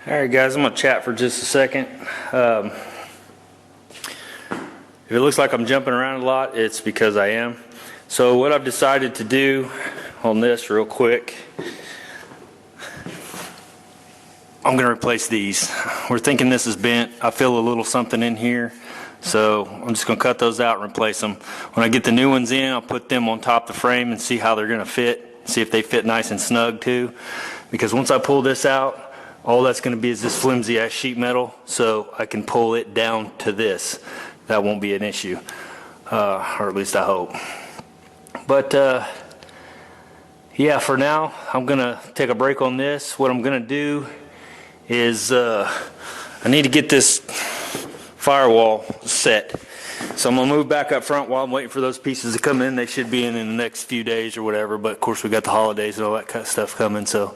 Alright guys, I'm going to chat for just a second. If it looks like I'm jumping around a lot, it's because I am. So what I've decided to do on this real quick, I'm going to replace these. We're thinking this is bent. I feel a little something in here, so I'm just going to cut those out and replace them. When I get the new ones in, I'll put them on top of the frame and see how they're going to fit, see if they fit nice and snug too. Because once I pull this out, all that's going to be is this flimsy ass sheet metal, so I can pull it down to this. That won't be an issue, or at least I hope. But yeah, for now I'm gonna take a break on this. What I'm gonna do is I need to get this firewall set, so I'm gonna move back up front while I'm waiting for those pieces to come in. They should be in the next few days or whatever, but of course we got the holidays and all that kind of stuff coming. So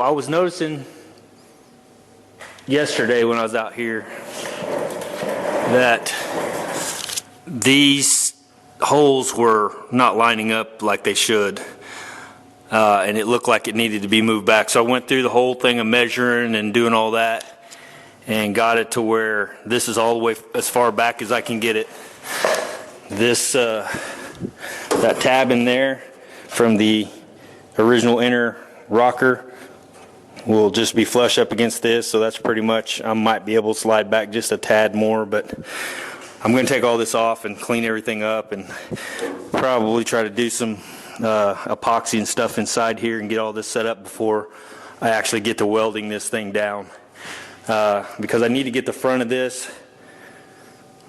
I was noticing yesterday when I was out here that these holes were not lining up like they should, and it looked like it needed to be moved back. So I went through the whole thing of measuring and doing all that and got it to where this is all the way as far back as I can get it. This that tab in there from the original inner rocker will just be flush up against this, so that's pretty much, I might be able to slide back just a tad more, but I'm going to take all this off and clean everything up and probably try to do some epoxy and stuff inside here and get all this set up before I actually get to welding this thing down, because I need to get the front of this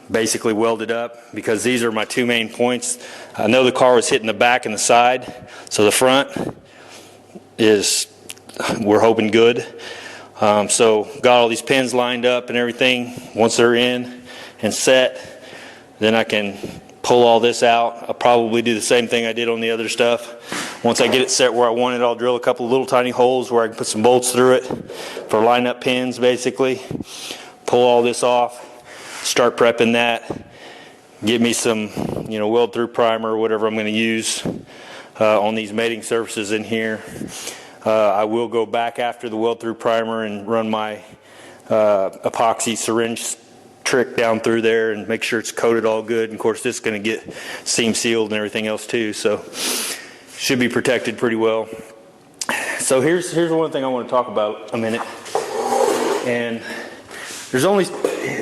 basically welded up, because these are my two main points. I know the car was hitting the back and the side, so the front is, we're hoping good. So got all these pins lined up and everything. Once they're in and set, then I can pull all this out. I'll probably do the same thing I did on the other stuff. Once I get it set where I want it, I'll drill a couple of little tiny holes where I can put some bolts through it for line up pins basically. Pull all this off, start prepping that, get me some weld through primer or whatever I'm going to use on these mating surfaces in here. I will go back after the weld through primer and run my epoxy syringe trick down through there and make sure it's coated all good. And of course this is going to get seam sealed and everything else too, so should be protected pretty well. So here's one thing I want to talk about a minute. And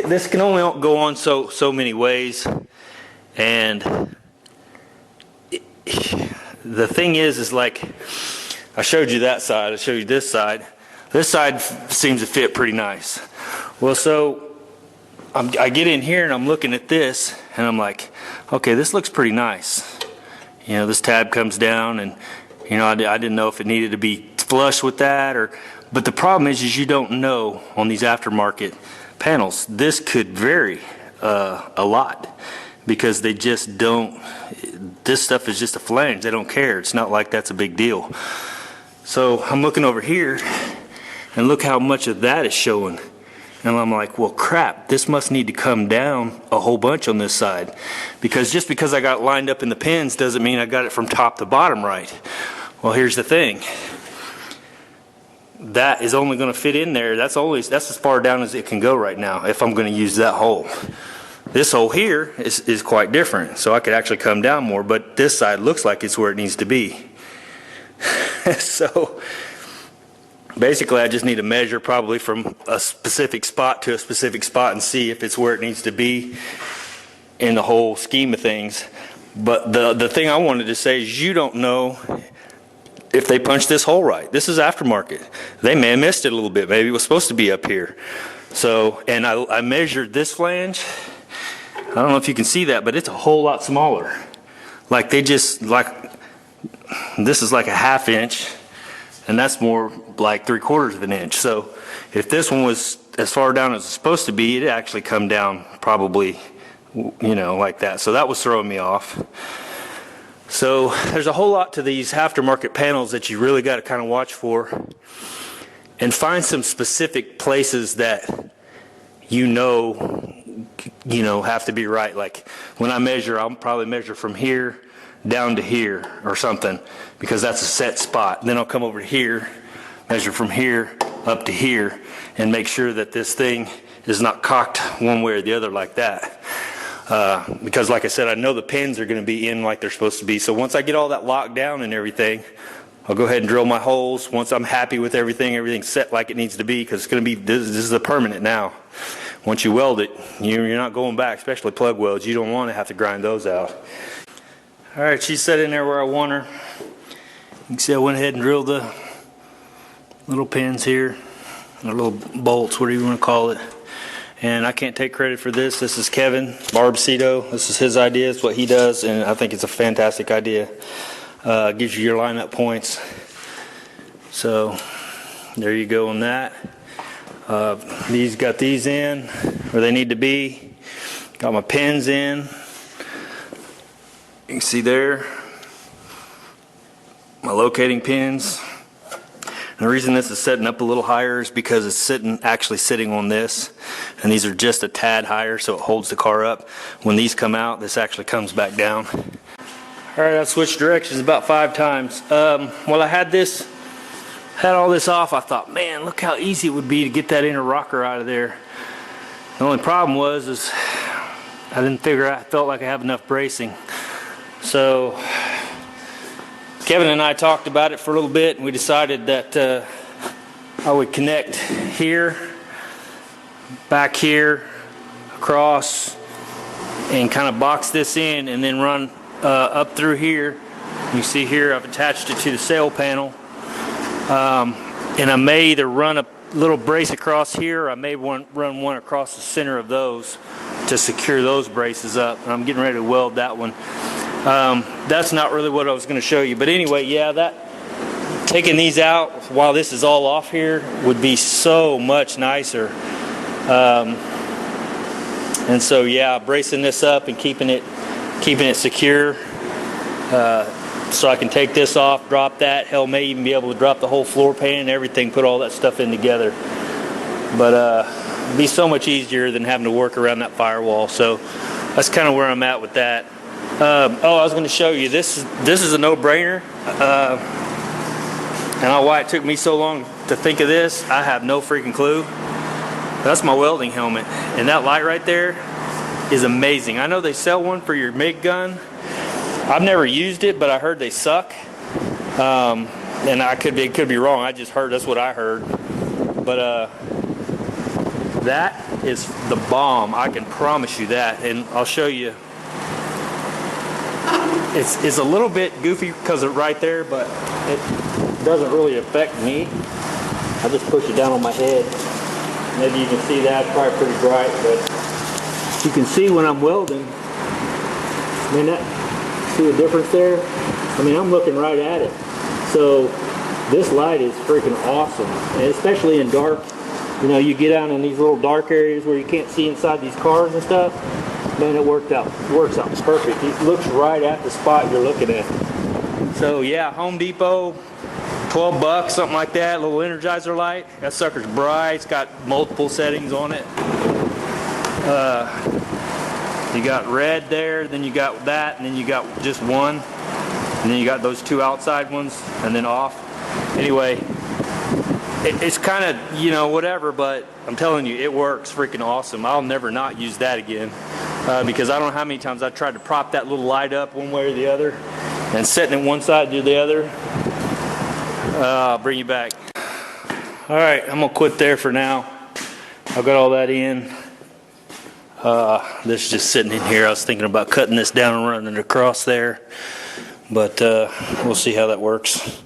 this can only go on so many ways, and the thing is like, I showed you that side, I showed you this side. This side seems to fit pretty nice. Well, so I get in here and I'm looking at this and I'm like, okay, this looks pretty nice. This tab comes down, and I didn't know if it needed to be flush with that, but the problem is you don't know on these aftermarket panels. This could vary a lot, because they just don't, this stuff is just a flange. They don't care. It's not like that's a big deal. So I'm looking over here and look how much of that is showing. And I'm like, well crap, this must need to come down a whole bunch on this side, because just because I got lined up in the pins doesn't mean I got it from top to bottom right. Well, here's the thing. That is only going to fit in there. That's as far down as it can go right now if I'm going to use that hole. This hole here is quite different, so I could actually come down more, but this side looks like it's where it needs to be. So basically I just need to measure probably from a specific spot to a specific spot and see if it's where it needs to be in the whole scheme of things. But the thing I wanted to say is, you don't know if they punched this hole right. This is aftermarket. They may have missed it a little bit. Maybe it was supposed to be up here. So, and I measured this flange. I don't know if you can see that, but it's a whole lot smaller. Like this is like a 1/2 inch, and that's more like 3/4 of an inch. So if this one was as far down as it's supposed to be, it'd actually come down probably, like that. So that was throwing me off. So there's a whole lot to these aftermarket panels that you really got to kind of watch for, and find some specific places that have to be right. Like when I measure, I'll probably measure from here down to here or something, because that's a set spot. Then I'll come over here, measure from here up to here, and make sure that this thing is not cocked one way or the other like that. Because like I said, I know the pins are going to be in like they're supposed to be. So once I get all that locked down and everything, I'll go ahead and drill my holes. Once I'm happy with everything, everything's set like it needs to be, because it's going to be, this is a permanent now. Once you weld it, you're not going back, especially plug welds. You don't want to have to grind those out. All right, she's set in there where I want her. You can see I went ahead and drilled the little pins here, or little bolts, whatever you want to call it. And I can't take credit for this. This is Kevin Barbacito. This is his idea. It's what he does, and I think it's a fantastic idea. Gives you your lineup points. So there you go on that. These got these in where they need to be. Got my pins in. You can see there my locating pins. And the reason this is setting up a little higher is because it's actually sitting on this, and these are just a tad higher, so it holds the car up. When these come out, this actually comes back down. All right, I've switched directions about 5 times. While I had all this off, I thought, man, look how easy it would be to get that inner rocker out of there. The only problem was I didn't figure out, I felt like I have enough bracing. So Kevin and I talked about it for a little bit, and we decided that I would connect here, back here, across, and kind of box this in, and then run up through here. You see here I've attached it to the sail panel, and I may either run a little brace across here, or I may run one across the center of those to secure those braces up, and I'm getting ready to weld that one. That's not really what I was going to show you, but anyway, yeah, taking these out while this is all off here would be so much nicer. And so yeah, bracing this up and keeping it secure, so I can take this off, drop that. Hell, may even be able to drop the whole floor pan and everything, put all that stuff in together. But it'd be so much easier than having to work around that firewall. So that's kind of where I'm at with that. Oh, I was going to show you, this is a no-brainer. And why it took me so long to think of this, I have no freaking clue. That's my welding helmet, and that light right there is amazing. I know they sell one for your MIG gun. I've never used it, but I heard they suck. And it could be wrong. I just heard, that's what I heard. But that is the bomb. I can promise you that, and I'll show you. It's a little bit goofy because it's right there, but it doesn't really affect me. I just push it down on my head. Maybe you can see that, it's probably pretty bright, but you can see when I'm welding. I mean, see the difference there? I mean, I'm looking right at it. So this light is freaking awesome, and especially in dark. You know, you get out in these little dark areas where you can't see inside these cars and stuff. Man, it works out perfect. It looks right at the spot you're looking at. So yeah, Home Depot, 12 bucks, something like that, little Energizer light. That sucker's bright, it's got multiple settings on it. You got red there, then you got that, and then you got just one. And then you got those 2 outside ones, and then off. Anyway, it's kind of, you know, whatever, but I'm telling you, it works freaking awesome. I'll never not use that again. Because I don't know how many times I've tried to prop that little light up one way or the other, and setting it one side to the other. I'll bring you back. All right, I'm gonna quit there for now. I've got all that in. This is just sitting in here. I was thinking about cutting this down and running it across there, but we'll see how that works.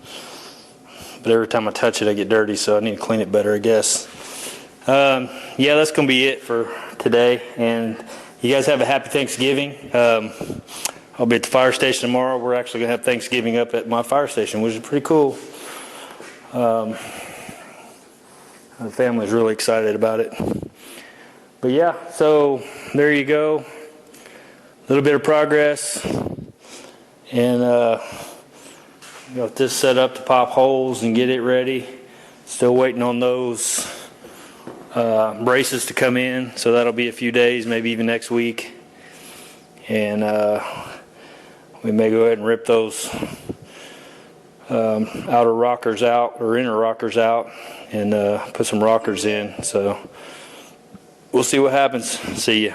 But every time I touch it, I get dirty, so I need to clean it better, I guess. Yeah, that's gonna be it for today, and you guys have a happy Thanksgiving. I'll be at the fire station tomorrow. We're actually going to have Thanksgiving up at my fire station, which is pretty cool. The family's really excited about it. But yeah, so there you go. A little bit of progress. And got this set up to pop holes and get it ready. Still waiting on those braces to come in, so that'll be a few days, maybe even next week. And we may go ahead and rip those outer rockers out, or inner rockers out, and put some rockers in. So we'll see what happens. See ya.